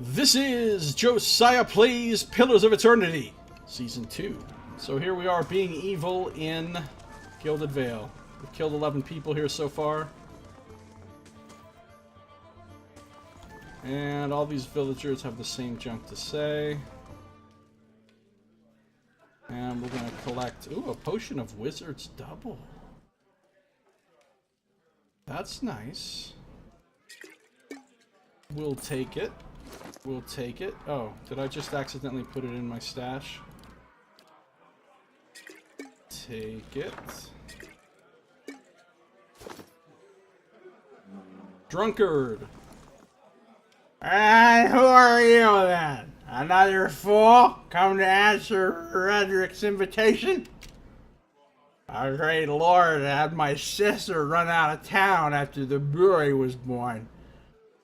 This is Josiah Plays Pillars of Eternity, Season 2. So here we are being evil in Gilded Vale. We've killed 11 people here so far. And all these villagers have the same junk to say. And we're going to collect... Ooh, a Potion of Wizard's Double. That's nice. We'll take it. We'll take it. Oh, did I just accidentally put it in my stash? Take it. Drunkard. And who are you then? Another fool come to answer Redrick's invitation? Our great lord had my sister run out of town after the brewery was born.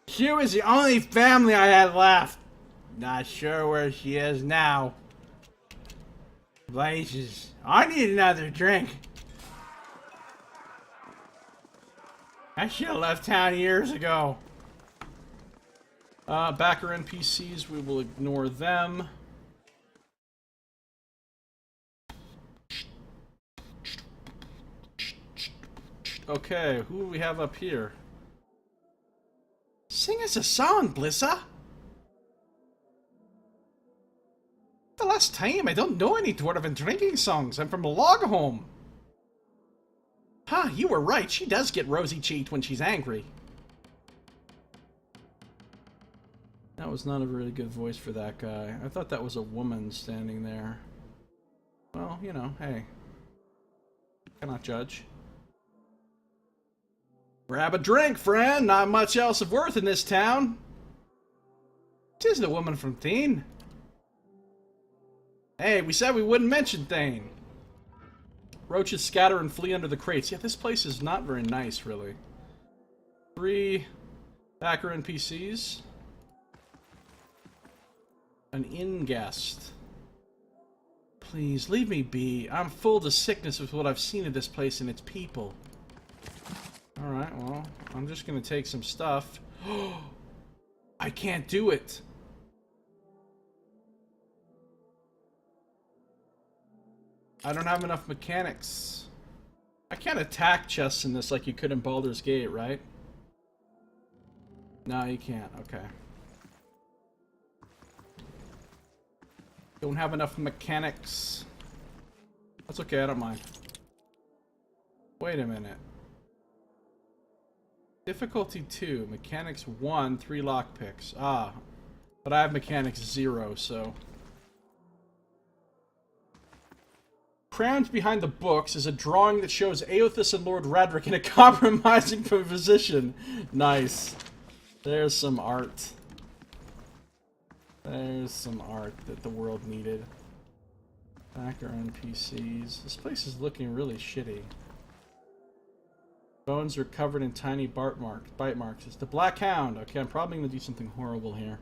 She was the only family I had left. Not sure where she is now. Blazes, I need another drink. I should have left town years ago. Backer NPCs, we will ignore them. Okay, who do we have up here? Sing us a song, Blissa. The last time, I don't know any dwarven drinking songs. I'm from a log home. Huh, you were right. She does get rosy-cheeked when she's angry. That was not a really good voice for that guy. I thought that was a woman standing there. Well, you know, hey. Cannot judge. Grab a drink, friend. Not much else of worth in this town. 'Tis the woman from Thane. Hey, we said we wouldn't mention Thane. Roaches scatter and flee under the crates. Yeah, this place is not very nice, really. 3 backer NPCs. An inn guest. Please, leave me be. I'm full to sickness with what I've seen of this place and its people. Alright, well, I'm just gonna take some stuff. I can't do it! I don't have enough mechanics. I can't attack chests in this like you could in Baldur's Gate, right? No, you can't. Okay. Don't have enough mechanics. That's okay, I don't mind. Wait a minute. Difficulty 2, mechanics 1, 3 lockpicks. Ah, but I have mechanics 0, so... Crammed behind the books is a drawing that shows Eothas and Lord Radrick in a compromising position. Nice. There's some art. There's some art that the world needed. Backer NPCs. This place is looking really shitty. Bones are covered in tiny bite marks. It's the Black Hound. Okay, I'm probably going to do something horrible here.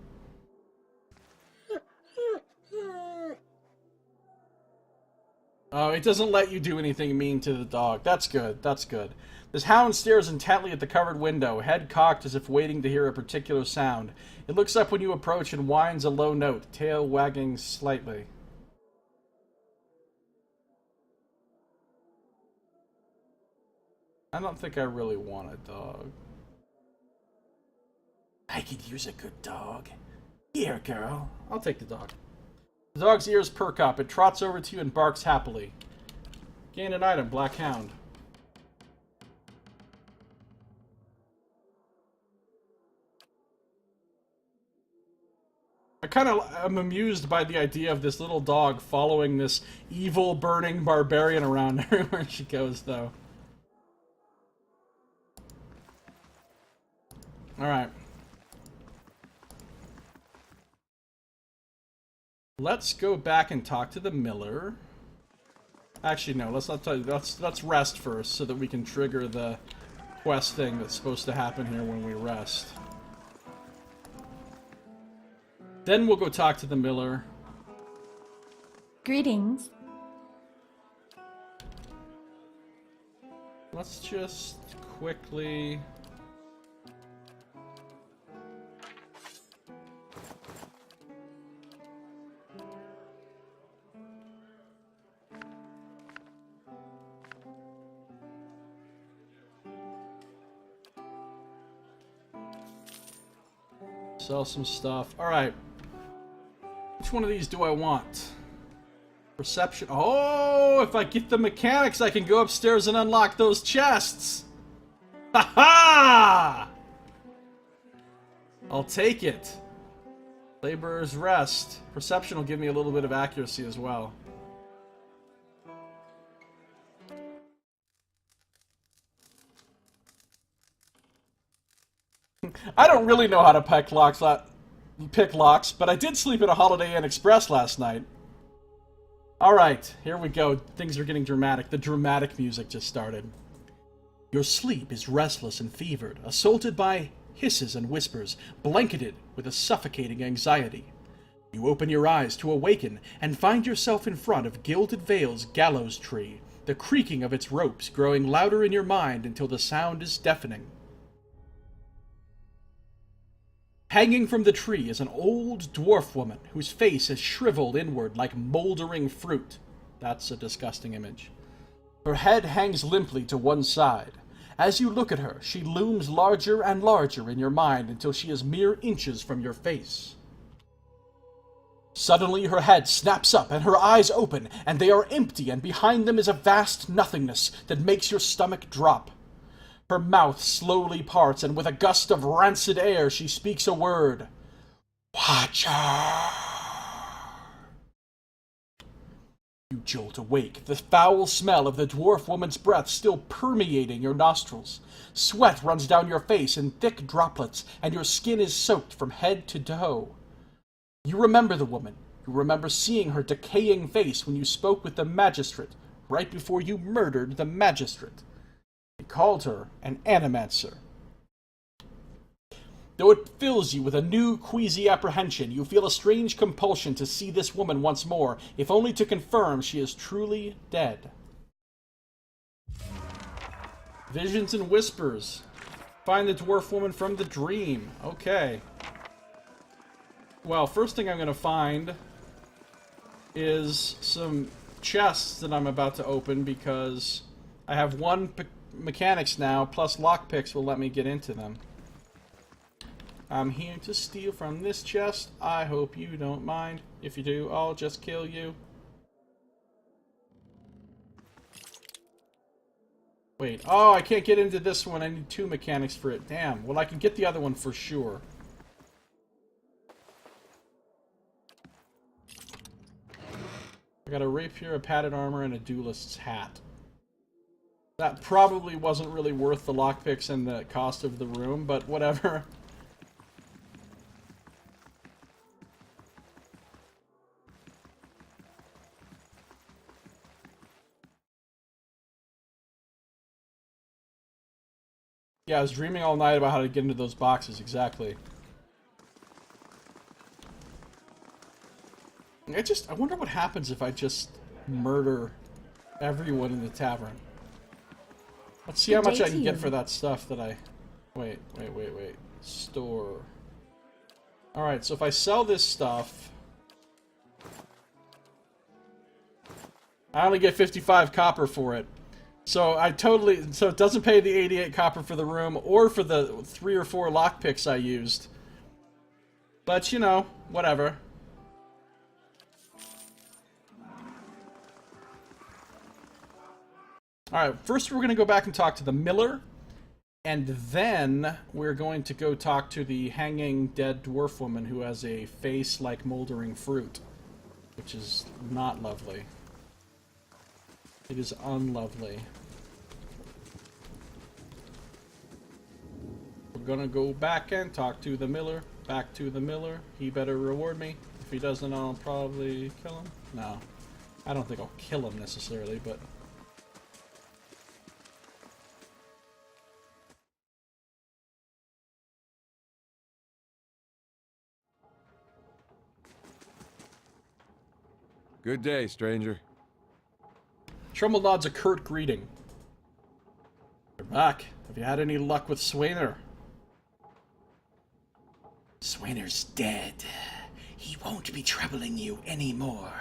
Oh, it doesn't let you do anything mean to the dog. That's good. That's good. This hound stares intently at the covered window, head cocked as if waiting to hear a particular sound. It looks up when you approach and whines a low note, tail wagging slightly. I don't think I really want a dog. I could use a good dog. Here, girl. I'll take the dog. The dog's ears perk up. It trots over to you and barks happily. Gain an item, Black Hound. I kind of am amused by the idea of this little dog following this evil, burning barbarian around everywhere she goes, though. Alright. Let's go back and talk to the miller. Actually, no, let's not tell you. Let's rest first so that we can trigger the quest thing that's supposed to happen here when we rest. Then we'll go talk to the miller. Greetings. Let's just quickly... Sell some stuff. Alright. Which one of these do I want? Perception. Oh, if I get the mechanics, I can go upstairs and unlock those chests. Ha ha! I'll take it. Laborer's Rest. Perception will give me a little bit of accuracy as well. I don't really know how to pick locks, but I did sleep at a Holiday Inn Express last night. Alright, here we go. Things are getting dramatic. The dramatic music just started. Your sleep is restless and fevered, assaulted by hisses and whispers, blanketed with a suffocating anxiety. You open your eyes to awaken and find yourself in front of Gilded Vale's gallows tree, the creaking of its ropes growing louder in your mind until the sound is deafening. Hanging from the tree is an old dwarf woman whose face is shriveled inward like moldering fruit. That's a disgusting image. Her head hangs limply to one side. As you look at her, she looms larger and larger in your mind until she is mere inches from your face. Suddenly her head snaps up and her eyes open, and they are empty, and behind them is a vast nothingness that makes your stomach drop. Her mouth slowly parts, and with a gust of rancid air she speaks a word. Watcher! You jolt awake, the foul smell of the dwarf woman's breath still permeating your nostrils. Sweat runs down your face in thick droplets, and your skin is soaked from head to toe. You remember the woman. You remember seeing her decaying face when you spoke with the magistrate, right before you murdered the magistrate. He called her an animancer. Though it fills you with a new, queasy apprehension, you feel a strange compulsion to see this woman once more, if only to confirm she is truly dead. Visions and whispers. Find the dwarf woman from the dream. Okay. Well, first thing I'm going to find is some chests that I'm about to open because I have one mechanics now, plus lockpicks will let me get into them. I'm here to steal from this chest. I hope you don't mind. If you do, I'll just kill you. Wait, oh, I can't get into this one. I need 2 mechanics for it. Damn. Well, I can get the other one for sure. I got a rapier, a padded armor, and a duelist's hat. That probably wasn't really worth the lockpicks and the cost of the room, but whatever. Yeah, I was dreaming all night about how to get into those boxes, exactly. I wonder what happens if I just murder everyone in the tavern. Let's see how much I can get for that stuff that I... Wait. Store. Alright, so if I sell this stuff... I only get 55 copper for it. So so it doesn't pay the 88 copper for the room, or for the 3 or 4 lockpicks I used. But, you know, whatever. Alright, first we're going to go back and talk to the miller, and then we're going to go talk to the hanging dead dwarf woman who has a face like moldering fruit, which is not lovely. It is unlovely. We're gonna go back and talk to the miller. Back to the miller. He better reward me. If he doesn't, I'll probably kill him. No. I don't think I'll kill him necessarily, but... Good day, stranger. Trumbull nods a curt greeting. You're back. Have you had any luck with Swainer? Swainer's dead. He won't be troubling you anymore.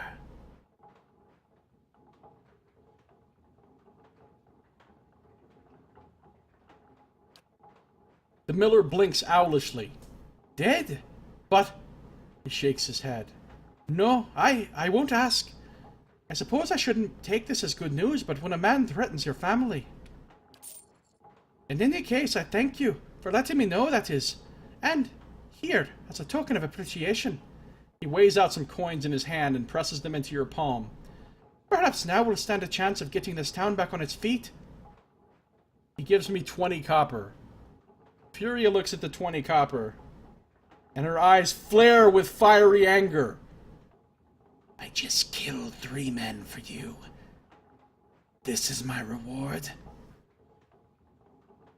The miller blinks owlishly. Dead? But he shakes his head. No, I won't ask. I suppose I shouldn't take this as good news, but when a man threatens your family... In any case, I thank you for letting me know, that is. And here, as a token of appreciation. He weighs out some coins in his hand and presses them into your palm. Perhaps now we'll stand a chance of getting this town back on its feet. He gives me 20 copper. Furia looks at the 20 copper, and her eyes flare with fiery anger. I just killed 3 men for you. This is my reward.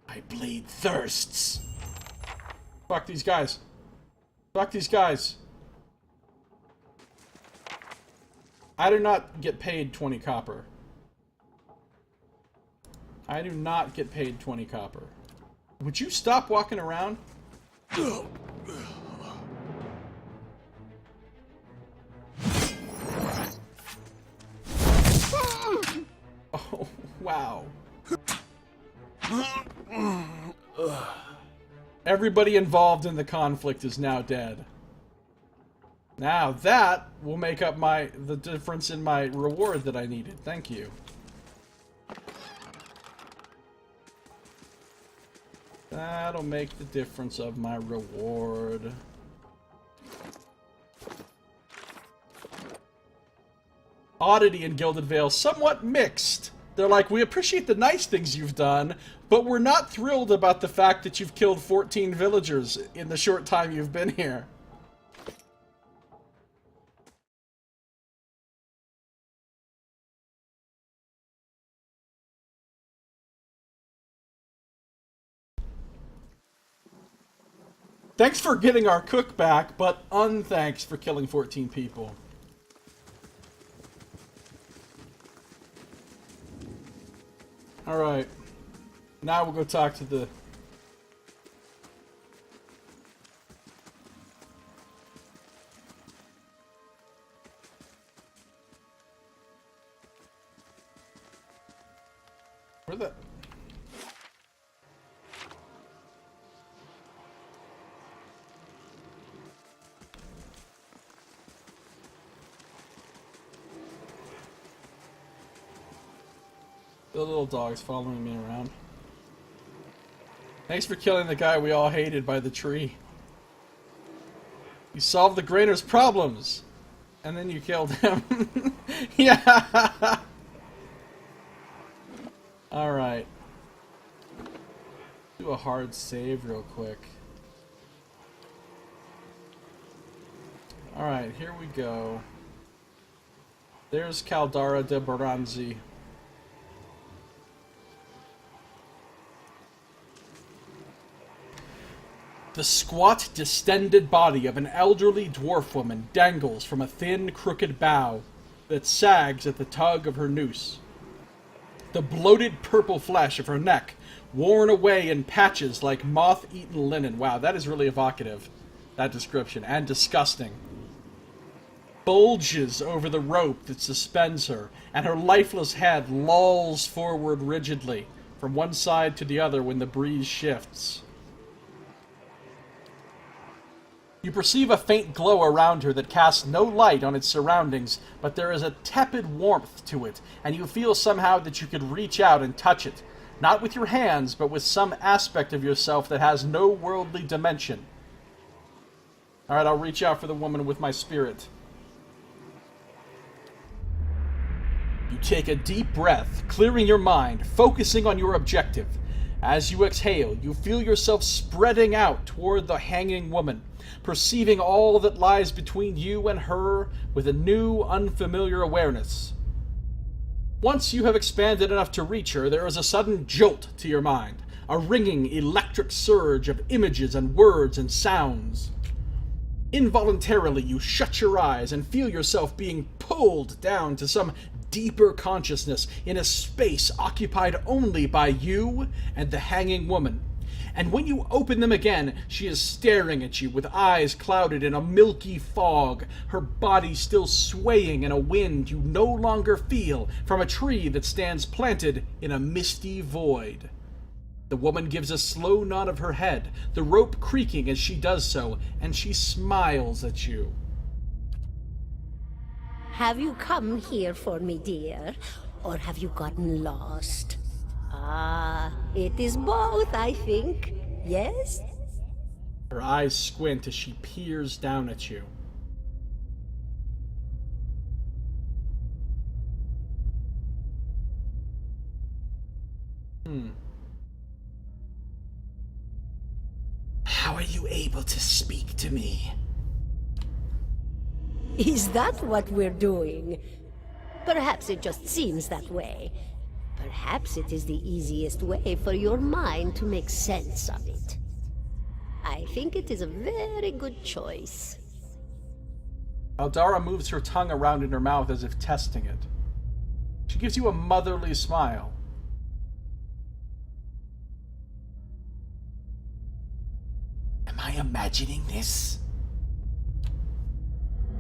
My blade thirsts. Fuck these guys. Fuck these guys. I do not get paid 20 copper. I do not get paid 20 copper. Would you stop walking around? Oh, wow. Everybody involved in the conflict is now dead. Now that will make up the difference in my reward that I needed. Thank you. That'll make the difference of my reward. Oddity and Gilded Veil somewhat mixed. They're like, we appreciate the nice things you've done, but we're not thrilled about the fact that you've killed 14 villagers in the short time you've been here. Thanks for getting our cook back, but unthanks for killing 14 people. Alright. Now we'll go talk to the... Where the... The little dog's following me around. Thanks for killing the guy we all hated by the tree. You solved the Grainer's problems! And then you killed him. Yeah! Alright. Do a hard save real quick. Alright, here we go. There's Caldara de Baranzi. The squat, distended body of an elderly dwarf woman dangles from a thin, crooked bough that sags at the tug of her noose. The bloated purple flesh of her neck, worn away in patches like moth-eaten linen. Wow, that is really evocative, that description, and disgusting. Bulges over the rope that suspends her, and her lifeless head lolls forward rigidly from one side to the other when the breeze shifts. You perceive a faint glow around her that casts no light on its surroundings, but there is a tepid warmth to it, and you feel somehow that you could reach out and touch it, not with your hands, but with some aspect of yourself that has no worldly dimension. Alright, I'll reach out for the woman with my spirit. You take a deep breath, clearing your mind, focusing on your objective. As you exhale, you feel yourself spreading out toward the hanging woman, perceiving all that lies between you and her with a new, unfamiliar awareness. Once you have expanded enough to reach her, there is a sudden jolt to your mind, a ringing, electric surge of images and words and sounds. Involuntarily, you shut your eyes and feel yourself being pulled down to some deeper consciousness in a space occupied only by you and the hanging woman. And when you open them again, she is staring at you with eyes clouded in a milky fog, her body still swaying in a wind you no longer feel from a tree that stands planted in a misty void. The woman gives a slow nod of her head, the rope creaking as she does so, and she smiles at you. Have you come here for me, dear? Or have you gotten lost? Ah, it is both, I think. Yes? Her eyes squint as she peers down at you. How are you able to speak to me? Is that what we're doing? Perhaps it just seems that way. Perhaps it is the easiest way for your mind to make sense of it. I think it is a very good choice. Aldara moves her tongue around in her mouth as if testing it. She gives you a motherly smile. Am I imagining this?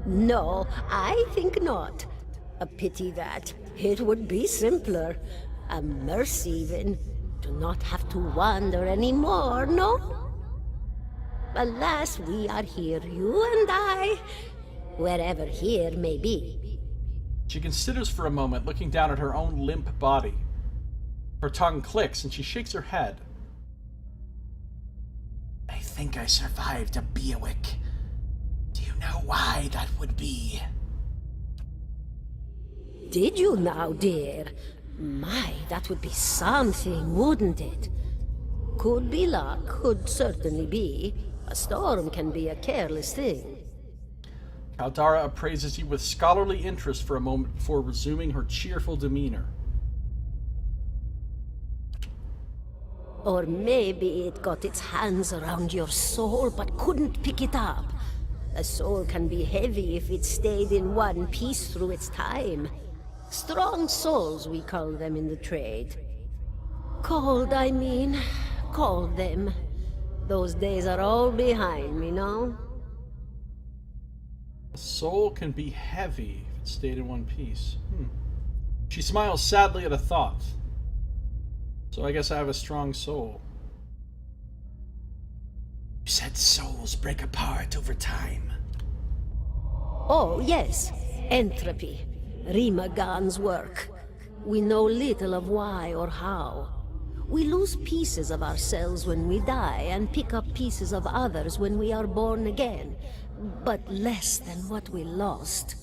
No, I think not. A pity that. It would be simpler. A mercy even. To not have to wander anymore, no? Alas, we are here, you and I. Wherever here may be. She considers for a moment, looking down at her own limp body. Her tongue clicks and she shakes her head. I think I survived a Beowick. Do you know why that would be? Did you now, dear? My, that would be something, wouldn't it? Could be luck, could certainly be. A storm can be a careless thing. Aldara appraises you with scholarly interest for a moment before resuming her cheerful demeanor. Or maybe it got its hands around your soul but couldn't pick it up. A soul can be heavy if it stayed in one piece through its time. Strong souls, we call them in the trade. Cold, I mean. Called them. Those days are all behind me, no? A soul can be heavy if it stayed in one piece. She smiles sadly at a thought. So I guess I have a strong soul. You said souls break apart over time. Oh, yes. Entropy. Rimagan's work. We know little of why or how. We lose pieces of ourselves when we die and pick up pieces of others when we are born again, but less than what we lost.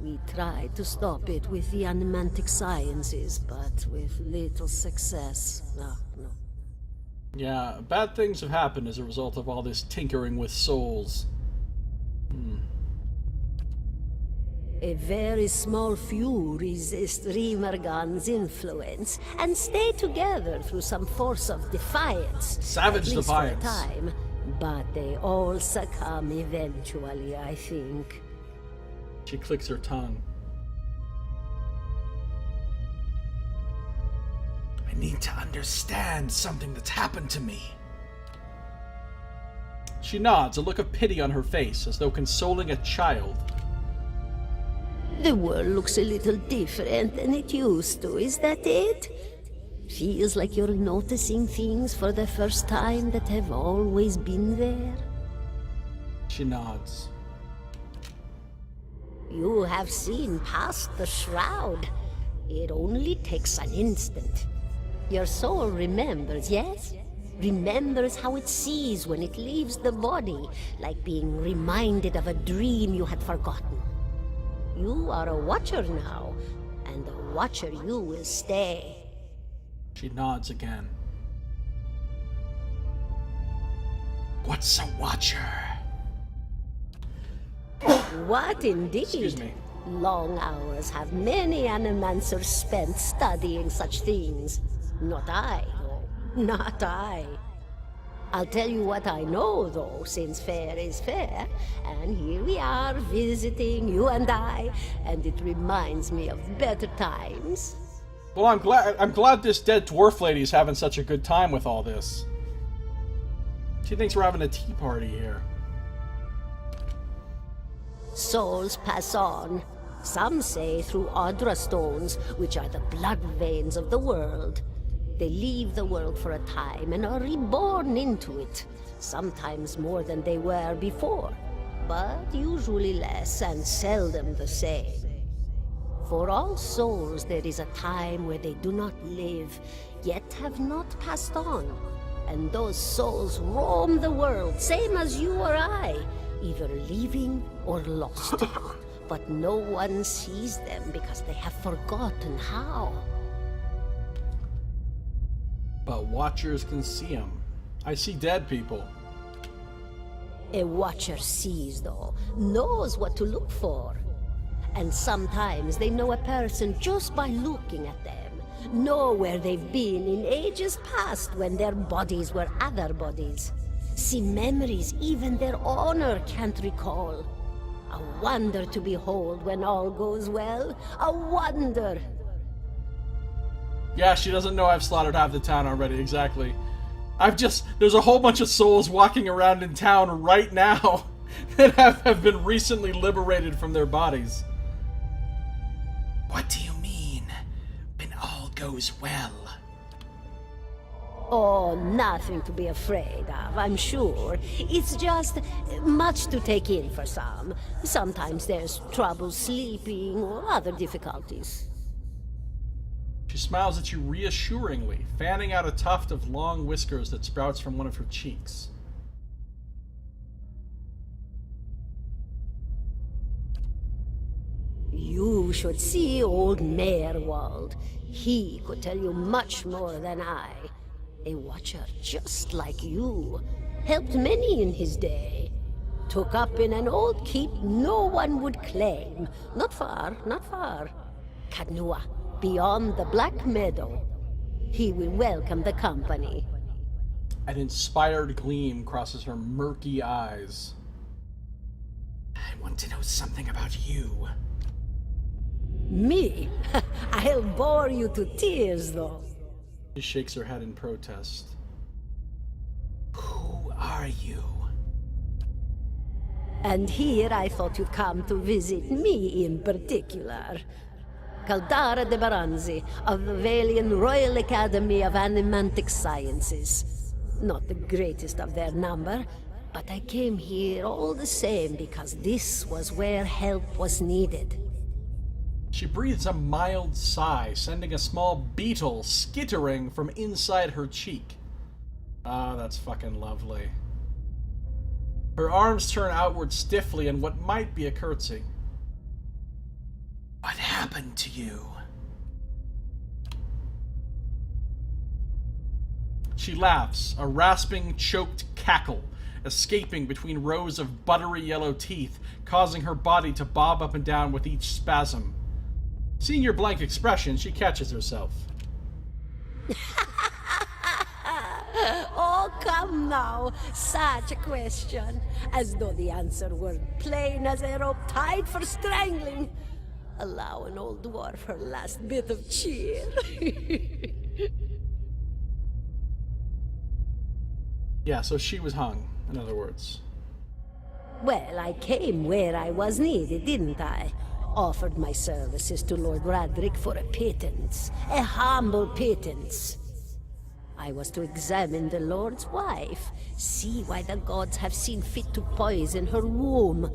We tried to stop it with the animantic sciences, but with little success. No. Yeah, bad things have happened as a result of all this tinkering with souls. A very small few resist Rimergan's influence and stay together through some force of defiance. Savage at least defiance. For a time. But they all succumb eventually, I think. She clicks her tongue. I need to understand something that's happened to me. She nods, a look of pity on her face, as though consoling a child. The world looks a little different than it used to, is that it? Feels like you're noticing things for the first time that have always been there. She nods. You have seen past the shroud. It only takes an instant. Your soul remembers, yes? Remembers how it sees when it leaves the body, like being reminded of a dream you had forgotten. You are a watcher now, and a watcher you will stay. She nods again. What's a watcher? What indeed? Excuse me. Long hours have many animancers spent studying such things. Not I, though. Not I. I'll tell you what I know, though, since fair is fair, and here we are visiting, you and I, and it reminds me of better times. Well, I'm glad this dead dwarf lady's having such a good time with all this. She thinks we're having a tea party here. Souls pass on. Some say through Audra stones, which are the blood veins of the world. They leave the world for a time and are reborn into it, sometimes more than they were before, but usually less and seldom the same. For all souls there is a time where they do not live, yet have not passed on, and those souls roam the world, same as you or I, either living or lost. But no one sees them because they have forgotten how. But watchers can see them. I see dead people. A watcher sees, though, knows what to look for. And sometimes they know a person just by looking at them, know where they've been in ages past when their bodies were other bodies. See memories even their owner can't recall. A wonder to behold when all goes well. A wonder! Yeah, she doesn't know I've slaughtered half the town already, exactly. There's a whole bunch of souls walking around in town right now that have been recently liberated from their bodies. What do you mean, when all goes well? Oh, nothing to be afraid of, I'm sure. It's just much to take in for some. Sometimes there's trouble sleeping or other difficulties. She smiles at you reassuringly, fanning out a tuft of long whiskers that sprouts from one of her cheeks. You should see old Meerwald. He could tell you much more than I. A watcher just like you. Helped many in his day. Took up in an old keep no one would claim. Not far, not far. Kadnua, beyond the Black Meadow. He will welcome the company. An inspired gleam crosses her murky eyes. I want to know something about you. Me? I'll bore you to tears, though. She shakes her head in protest. Who are you? And here I thought you'd come to visit me in particular. Caldara de Baranzi, of the Valian Royal Academy of Animantic Sciences. Not the greatest of their number, but I came here all the same because this was where help was needed. She breathes a mild sigh, sending a small beetle skittering from inside her cheek. Ah, that's fucking lovely. Her arms turn outward stiffly in what might be a curtsy. What happened to you? She laughs, a rasping, choked cackle, escaping between rows of buttery yellow teeth, causing her body to bob up and down with each spasm. Seeing your blank expression, she catches herself. Oh, come now. Such a question. As though the answer were plain as a rope tied for strangling. Allow an old dwarf her last bit of cheer. Yeah, so she was hung, in other words. Well, I came where I was needed, didn't I? Offered my services to Lord Radric for a pittance. A humble pittance. I was to examine the Lord's wife, see why the gods have seen fit to poison her womb.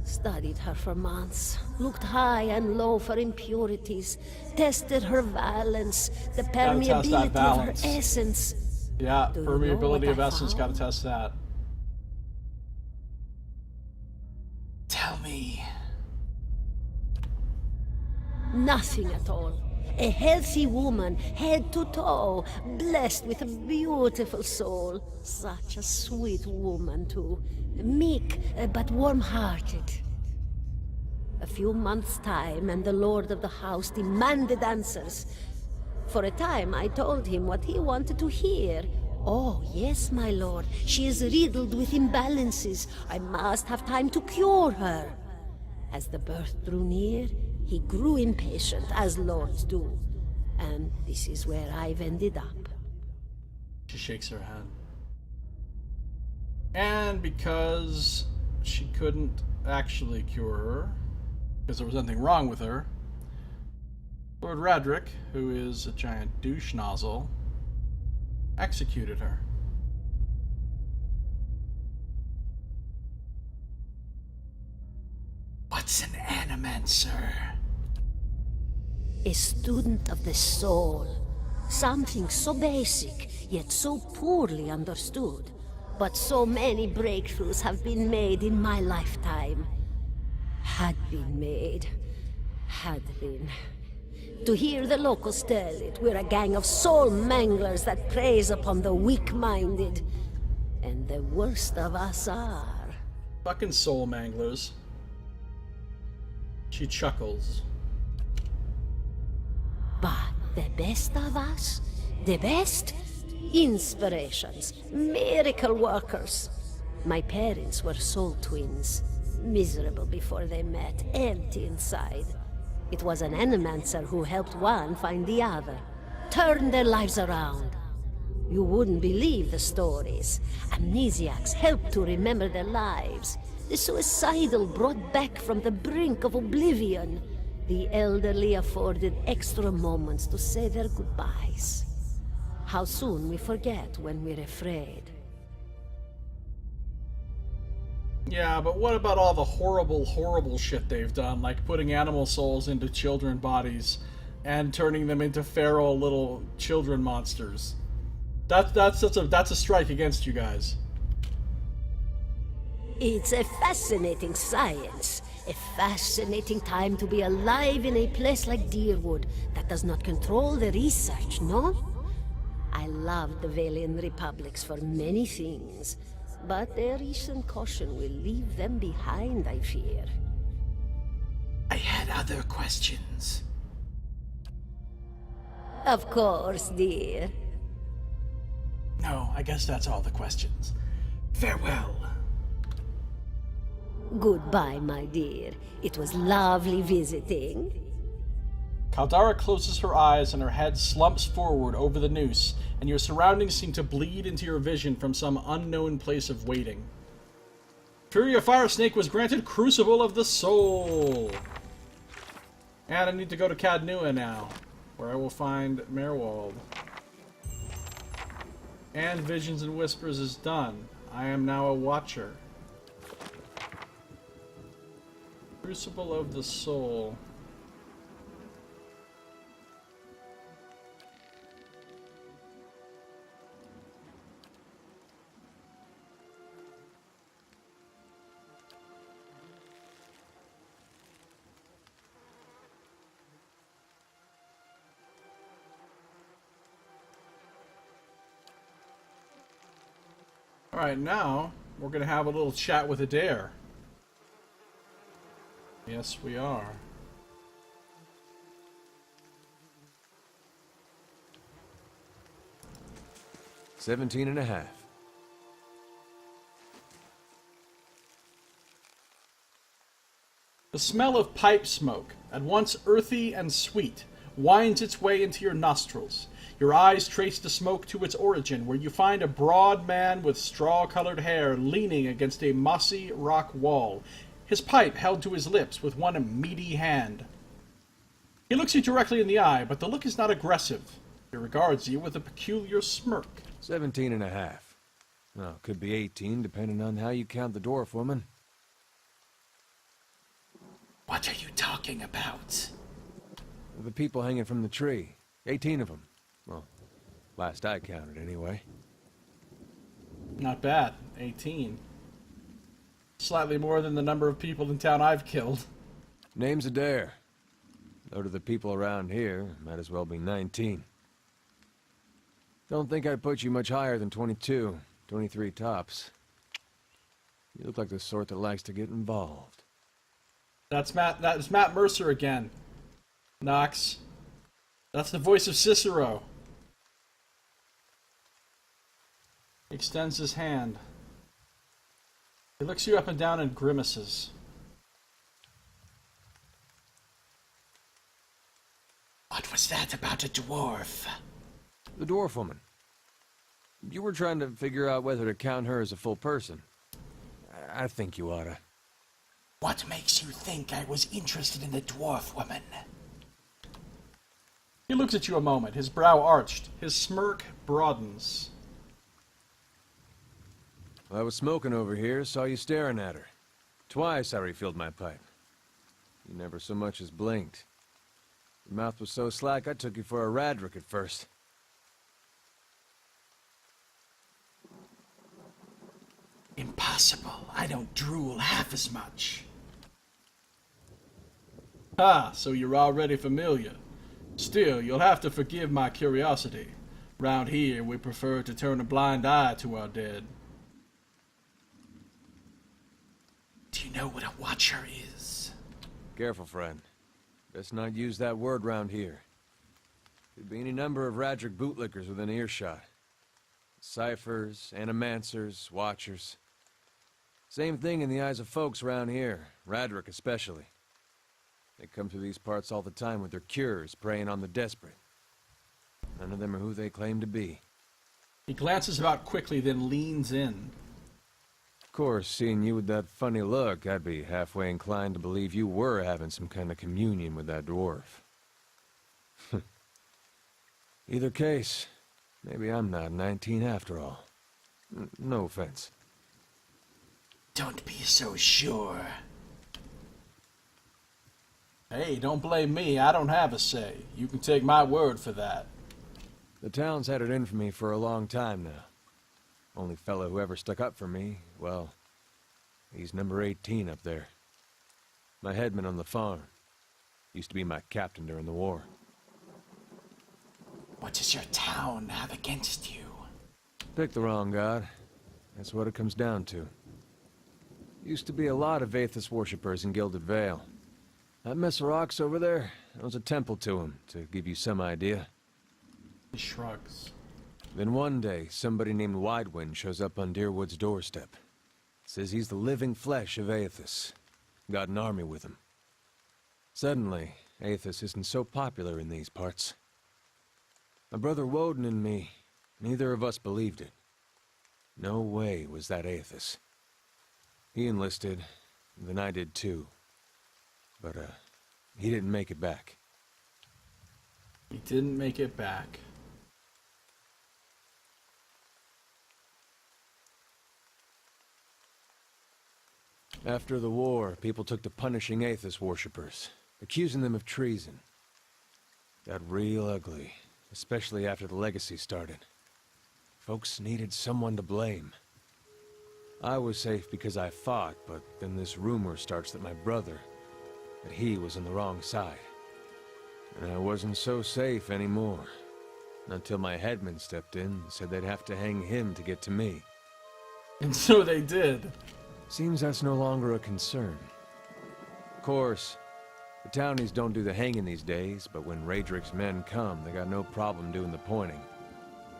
Studied her for months, looked high and low for impurities, tested her valence, the Gotta test that permeability of her balance. essence. Yeah, Do you know permeability what of I essence, found? gotta test that. Tell me. Nothing at all. A healthy woman, head to toe, blessed with a beautiful soul. Such a sweet woman, too. Meek, but warm-hearted. A few months' time, and the lord of the house demanded answers. For a time, I told him what he wanted to hear. Oh, yes, my lord. She is riddled with imbalances. I must have time to cure her. As the birth drew near, he grew impatient, as lords do. And this is where I've ended up. She shakes her head. And because she couldn't actually cure her, because there was nothing wrong with her, Lord Radric, who is a giant douche nozzle, executed her. What's an animancer? A student of the soul. Something so basic, yet so poorly understood. But so many breakthroughs have been made in my lifetime. Had been made. Had been. To hear the locals tell it, we're a gang of soul manglers that preys upon the weak-minded. And the worst of us are... Fucking soul manglers. She chuckles. But the best of us? The best? Inspirations. Miracle workers. My parents were soul twins. Miserable before they met, empty inside. It was an animancer who helped one find the other. Turned their lives around. You wouldn't believe the stories. Amnesiacs helped to remember their lives. The suicidal brought back from the brink of oblivion. The elderly afforded extra moments to say their goodbyes. How soon we forget when we're afraid. Yeah, but what about all the horrible, horrible shit they've done, like putting animal souls into children bodies and turning them into feral little children monsters? That's a strike against you guys. It's a fascinating science. A fascinating time to be alive in a place like Deerwood that does not control the research, no? I love the Valian Republics for many things, but their recent caution will leave them behind, I fear. I had other questions. Of course, dear. No, I guess that's all the questions. Farewell. Goodbye, my dear. It was lovely visiting. Caldara closes her eyes and her head slumps forward over the noose, and your surroundings seem to bleed into your vision from some unknown place of waiting. Furia Fire Snake was granted Crucible of the Soul. And I need to go to Cadnua now, where I will find Merwald. And Visions and Whispers is done. I am now a Watcher. Crucible of the Soul. Alright, now we're going to have a little chat with Adair. Yes, we are. $17 and a half. The smell of pipe smoke, at once earthy and sweet, winds its way into your nostrils. Your eyes trace the smoke to its origin, where you find a broad man with straw-colored hair leaning against a mossy rock wall, his pipe held to his lips with one meaty hand. He looks you directly in the eye, but the look is not aggressive. He regards you with a peculiar smirk. 17 and a half. Well, could be 18, depending on how you count the dwarf woman. What are you talking about? The people hanging from the tree. 18 of them. Well, last I counted, anyway. Not bad. 18. Slightly more than the number of people in town I've killed. Name's Adair. Though to the people around here, might as well be 19. Don't think I'd put you much higher than 22, 23 tops. You look like the sort that likes to get involved. That's Matt Mercer again. Knox. That's the voice of Cicero. He extends his hand. He looks you up and down and grimaces. What was that about a dwarf? The dwarf woman. You were trying to figure out whether to count her as a full person. I think you oughta. What makes you think I was interested in the dwarf woman? He looks at you a moment, his brow arched. His smirk broadens. I was smoking over here, saw you staring at her. Twice I refilled my pipe. You never so much as blinked. Your mouth was so slack I took you for a Radric at first. Impossible. I don't drool half as much. Ah, so you're already familiar. Still, you'll have to forgive my curiosity. Round here, we prefer to turn a blind eye to our dead. Do you know what a watcher is? Careful, friend. Best not use that word round here. Could be any number of Radric bootlickers within earshot. Ciphers, animancers, watchers. Same thing in the eyes of folks around here, Radric especially. They come through these parts all the time with their cures, preying on the desperate. None of them are who they claim to be. He glances about quickly, then leans in. Of course, seeing you with that funny look, I'd be halfway inclined to believe you were having some kind of communion with that dwarf. Either case, maybe I'm not 19 after all. No offense. Don't be so sure. Hey, don't blame me. I don't have a say. You can take my word for that. The town's had it in for me for a long time now. Only fellow who ever stuck up for me, well, he's number 18 up there. My headman on the farm. Used to be my captain during the war. What does your town have against you? Pick the wrong god. That's what it comes down to. Used to be a lot of Aethys worshippers in Gilded Vale. That mess of rocks over there, that was a temple to him, to give you some idea. He shrugs. Then one day, somebody named Icewind shows up on Deerwood's doorstep. Says he's the living flesh of Aethys. Got an army with him. Suddenly, Aethys isn't so popular in these parts. My brother Woden and me, neither of us believed it. No way was that Aethys. He enlisted, then I did too. But, he didn't make it back. He didn't make it back. After the war, people took to punishing Aethys worshippers, accusing them of treason. Got real ugly, especially after the legacy started. Folks needed someone to blame. I was safe because I fought, but then this rumor starts that my brother, that he was on the wrong side. And I wasn't so safe anymore. Until my headman stepped in and said they'd have to hang him to get to me. And so they did. Seems that's no longer a concern. Of course, the townies don't do the hanging these days, but when Radric's men come, they got no problem doing the pointing.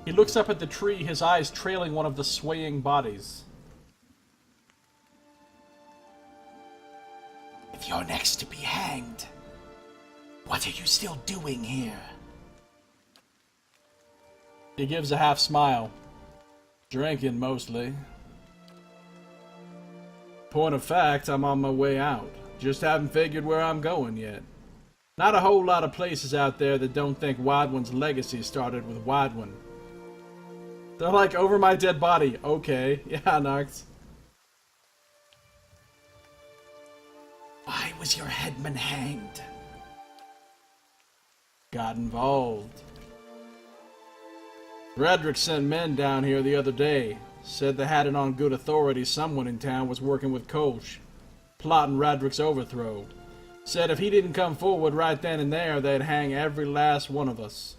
He looks up at the tree, his eyes trailing one of the swaying bodies. If you're next to be hanged, what are you still doing here? He gives a half smile. Drinking, mostly. Point of fact, I'm on my way out. Just haven't figured where I'm going yet. Not a whole lot of places out there that don't think Icewind's legacy started with Icewind. They're like, over my dead body. Okay, yeah, Nox. Why was your headman hanged? Got involved. Radric sent men down here the other day. Said they had it on good authority someone in town was working with Kolsch, plotting Radric's overthrow. Said if he didn't come forward right then and there, they'd hang every last one of us.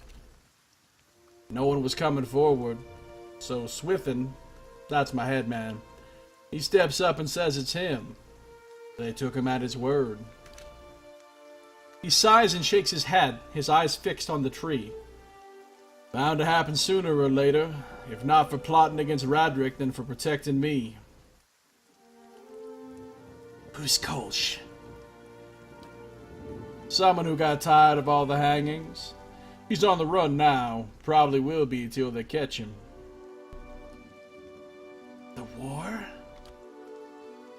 No one was coming forward, so Swiffen, that's my headman, he steps up and says it's him. They took him at his word. He sighs and shakes his head, his eyes fixed on the tree. Bound to happen sooner or later, if not for plotting against Radric, then for protecting me. Who's Kolsch? Someone who got tired of all the hangings. He's on the run now, probably will be till they catch him. The war?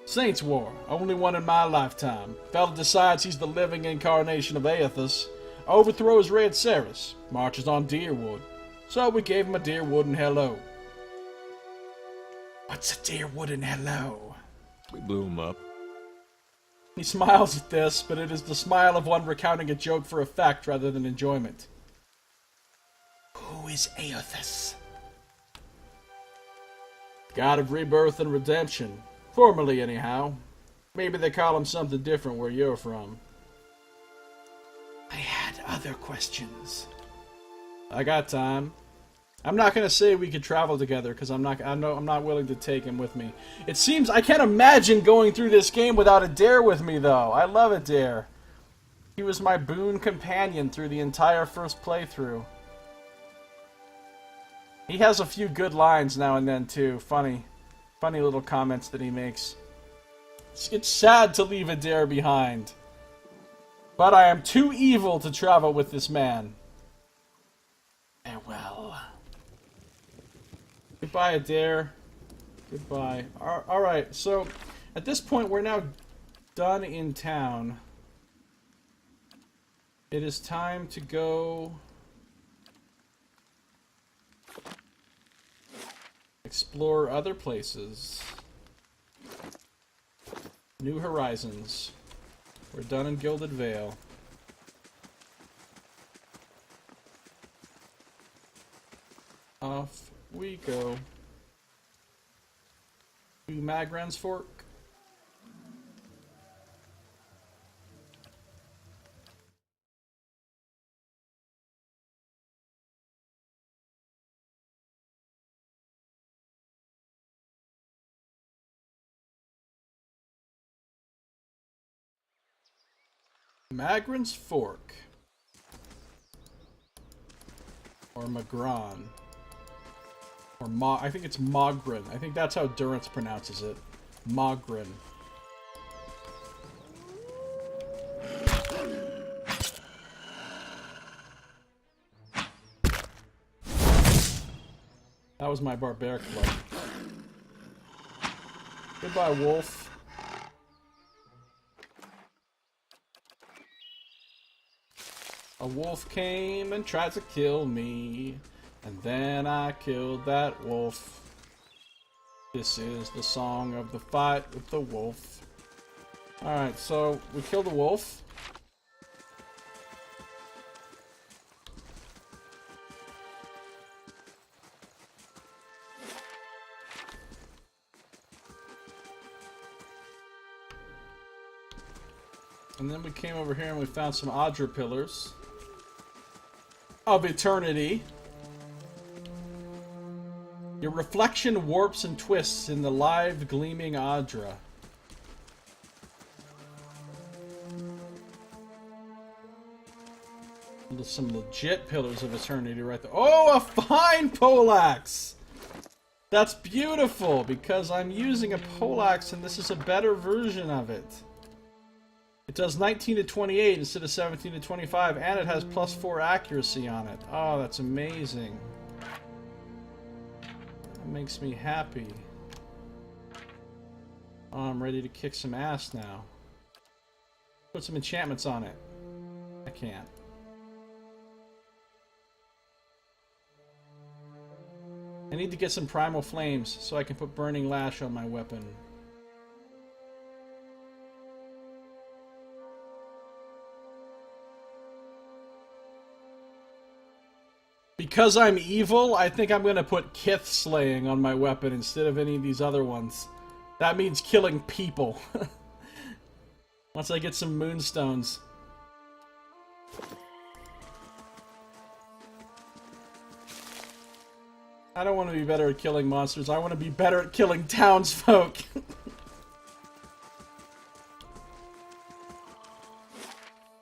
Saints' War, only one in my lifetime. Fella decides he's the living incarnation of Aethys. Overthrows Red Ceres, marches on Deerwood. So we gave him a Deerwood and hello. What's a Deerwood and hello? We blew him up. He smiles at this, but it is the smile of one recounting a joke for effect rather than enjoyment. Who is Aothus? God of rebirth and redemption. Formerly, anyhow. Maybe they call him something different where you're from. I had other questions. I got time. I'm not gonna say we could travel together because I'm not willing to take him with me. It seems I can't imagine going through this game without Adair with me though. I love Adair. He was my boon companion through the entire first playthrough. He has a few good lines now and then too. Funny little comments that he makes. It's sad to leave Adair behind. But I am too evil to travel with this man. Farewell. Goodbye, Adair. Goodbye. Alright, so at this point we're now done in town. It is time to go explore other places. New horizons. We're done in Gilded Vale. Off we go. To Magran's Fork. Magran's Fork. Or Magran. Or I think it's Mogren. I think that's how Durance pronounces it. Mogren. That was my barbaric club. Goodbye, wolf. A wolf came and tried to kill me, and then I killed that wolf. This is the song of the fight with the wolf. Alright, so we killed the wolf. And then we came over here and we found some Audra pillars of eternity. Your reflection warps and twists in the live gleaming Audra. Some legit pillars of eternity right there. Oh, a fine poleaxe! That's beautiful because I'm using a poleaxe and this is a better version of it. It does 19 to 28 instead of 17 to 25, and it has +4 accuracy on it. Oh, that's amazing. That makes me happy. Oh, I'm ready to kick some ass now. Put some enchantments on it. I can't. I need to get some primal flames so I can put burning lash on my weapon. Because I'm evil, I think I'm gonna put Kith slaying on my weapon instead of any of these other ones. That means killing people. Once I get some moonstones. I don't want to be better at killing monsters, I want to be better at killing townsfolk.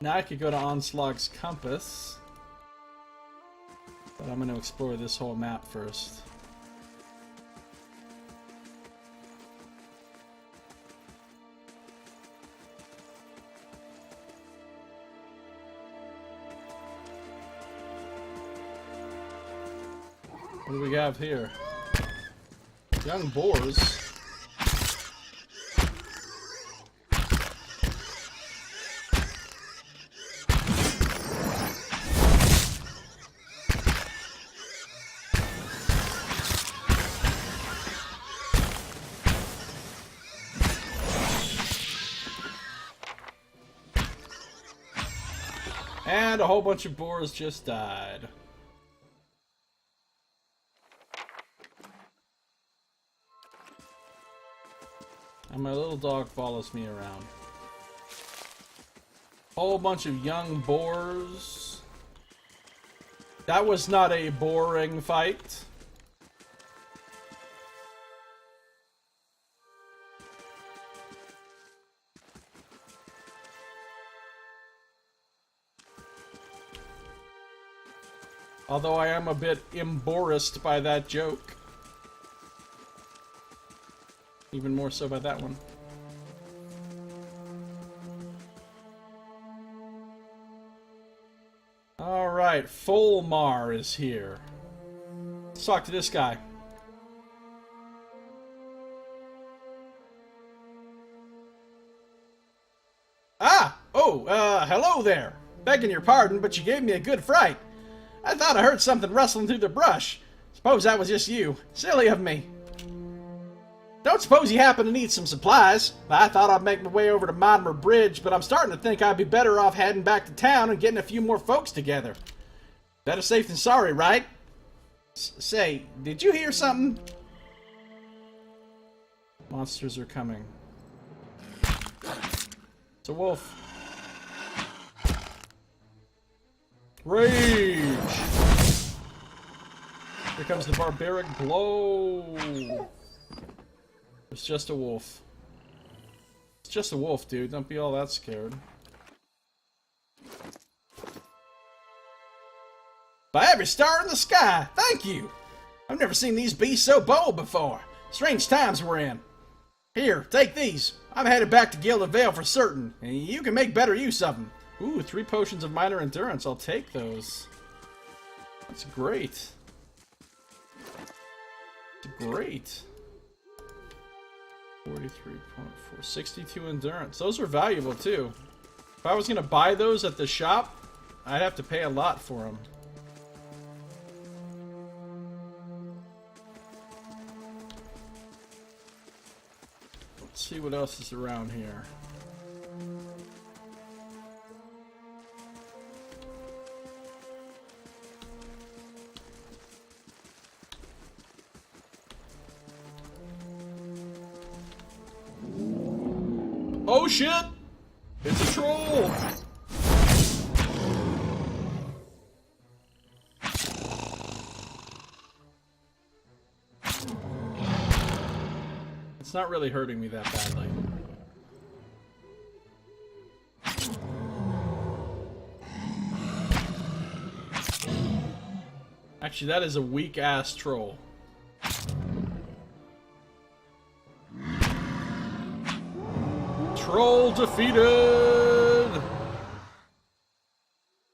Now I could go to Onslaugh's Compass. But I'm going to explore this whole map first. What do we have here? Young boars. And a whole bunch of boars just died. And my little dog follows me around. Whole bunch of young boars. That was not a boring fight. Although I am a bit embarrassed by that joke. Even more so by that one. Alright, Folmar is here. Let's talk to this guy. Hello there. Begging your pardon, but you gave me a good fright. I thought I heard something rustling through the brush. Suppose that was just you. Silly of me. Don't suppose you happen to need some supplies? I thought I'd make my way over to Monmouth Bridge, but I'm starting to think I'd be better off heading back to town and getting a few more folks together. Better safe than sorry, right? Say, did you hear something? Monsters are coming. It's a wolf. Rage! Here comes the barbaric blow. It's just a wolf. It's just a wolf, dude. Don't be all that scared. By every star in the sky, thank you! I've never seen these beasts so bold before. Strange times we're in. Here, take these. I'm headed back to Gilded Vale for certain, and you can make better use of them. Ooh, 3 potions of minor endurance. I'll take those. That's great. That's great. 43.4. 62 endurance. Those are valuable, too. If I was going to buy those at the shop, I'd have to pay a lot for them. Let's see what else is around here. Oh shit! It's a troll! It's not really hurting me that badly. Actually, that is a weak-ass troll. Troll defeated!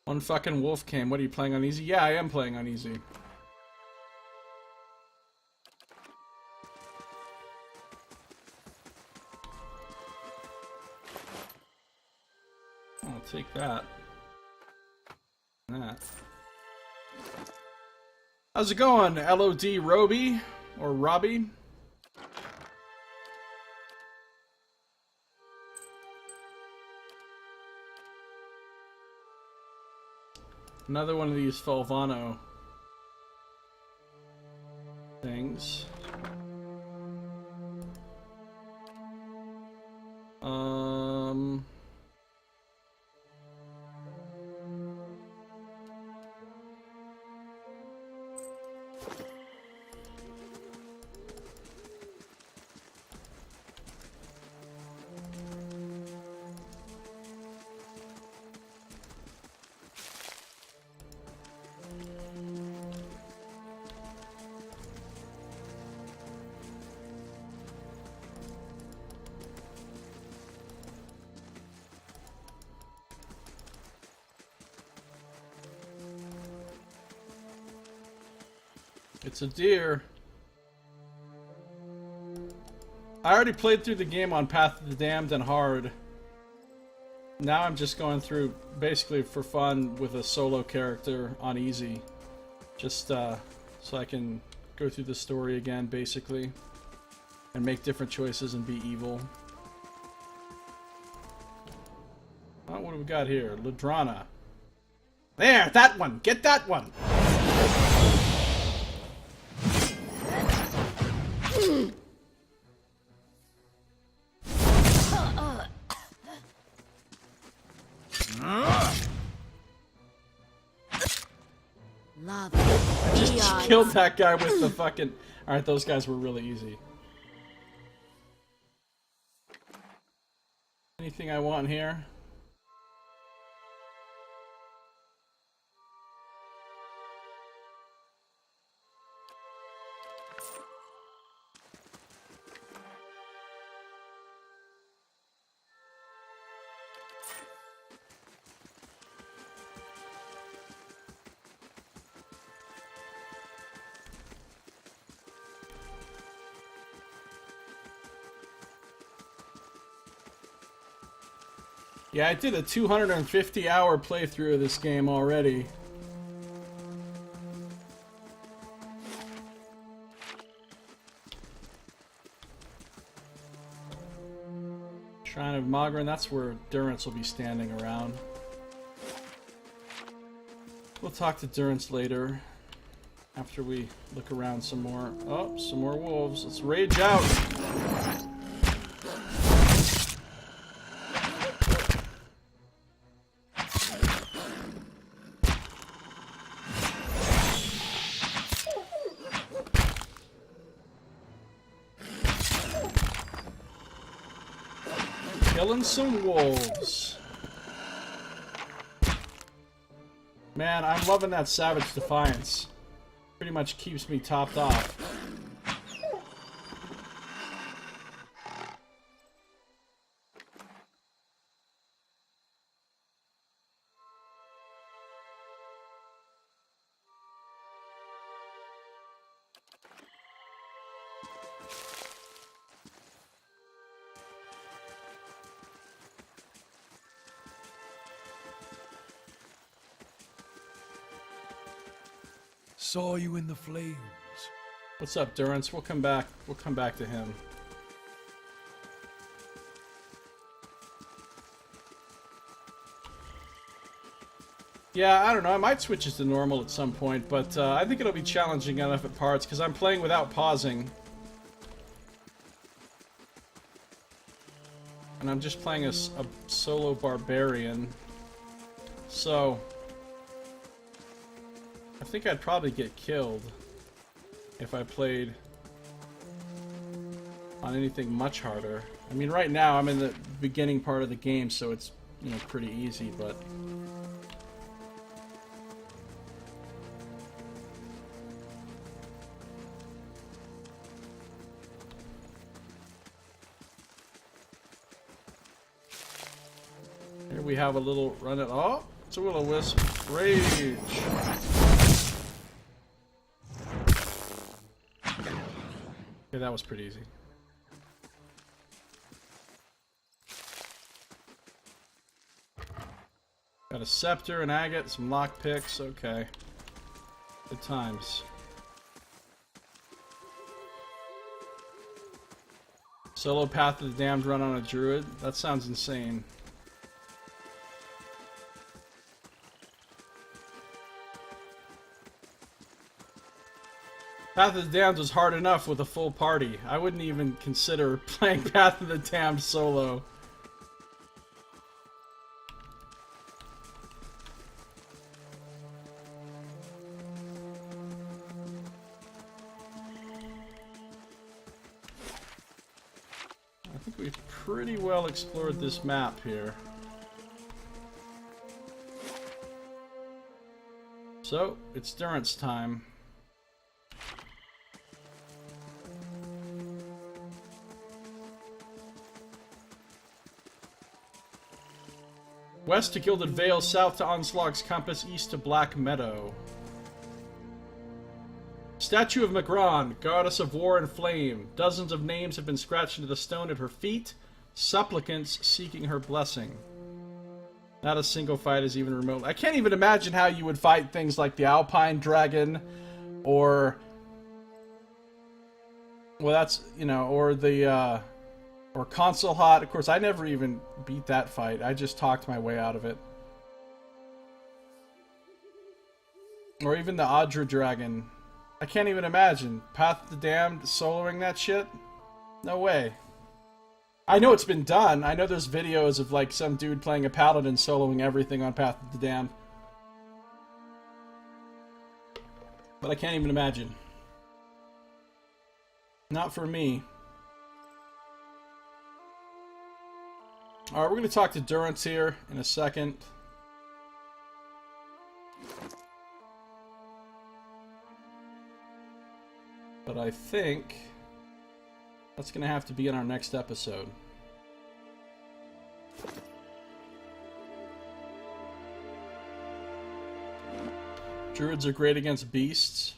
One fucking wolf came. What, are you playing on easy? Yeah, I am playing on easy. I'll take that. That. How's it going, LOD Roby? Or Robbie? Another one of these Fulvano things. It's a deer. I already played through the game on Path of the Damned and hard. Now I'm just going through basically for fun with a solo character on easy. Just so I can go through the story again basically. And make different choices and be evil. Oh, what do we got here? Ladrana. There, that one. Get that one. Lava. Just killed that guy with the fucking... Alright, those guys were really easy. Anything I want here? Yeah, I did a 250-hour playthrough of this game already. Shrine of Magran, that's where Durance will be standing around. We'll talk to Durance later, after we look around some more. Oh, some more wolves. Let's rage out! Killing some wolves. Man, I'm loving that Savage Defiance. Pretty much keeps me topped off. Saw you in the flames. What's up, Durance? We'll come back. We'll come back to him. Yeah, I don't know. I might switch this to normal at some point, but I think it'll be challenging enough at parts because I'm playing without pausing. And I'm just playing a solo barbarian. So I think I'd probably get killed if I played on anything much harder. I mean, right now I'm in the beginning part of the game, so it's, you know, pretty easy, but... Here we have a little run at... Oh! It's a will-o-wisp. Rage! Okay, that was pretty easy. Got a scepter, an agate, some lockpicks. Okay. Good times. Solo Path of the Damned run on a druid? That sounds insane. Path of the Damned was hard enough with a full party. I wouldn't even consider playing Path of the Damned solo. I think we've pretty well explored this map here. So, it's Durance time. West to Gilded Vale, south to Onslaugh's Compass, east to Black Meadow. Statue of Magran, goddess of war and flame. Dozens of names have been scratched into the stone at her feet. Supplicants seeking her blessing. Not a single fight is even remote. I can't even imagine how you would fight things like the Alpine Dragon, or... Well, that's, you know, or the, or Console Hot. Of course, I never even beat that fight. I just talked my way out of it. Or even the Adra Dragon. I can't even imagine. Path of the Damned soloing that shit? No way. I know it's been done. I know there's videos of like some dude playing a paladin soloing everything on Path of the Damned. But I can't even imagine. Not for me. Alright, we're going to talk to Durance here in a second. But I think that's going to have to be in our next episode. Druids are great against beasts.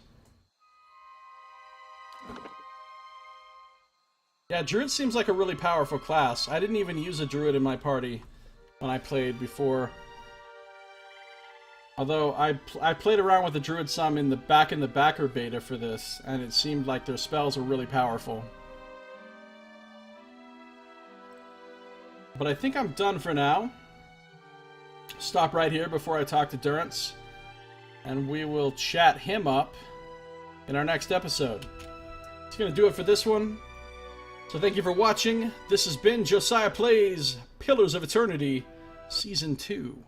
Yeah, Druid seems like a really powerful class. I didn't even use a Druid in my party when I played before. Although I played around with the Druid some in the backer beta for this, and it seemed like their spells were really powerful. But I think I'm done for now. Stop right here before I talk to Durance, and we will chat him up in our next episode. It's going to do it for this one. So thank you for watching. This has been Josiah Plays Pillars of Eternity Season 2.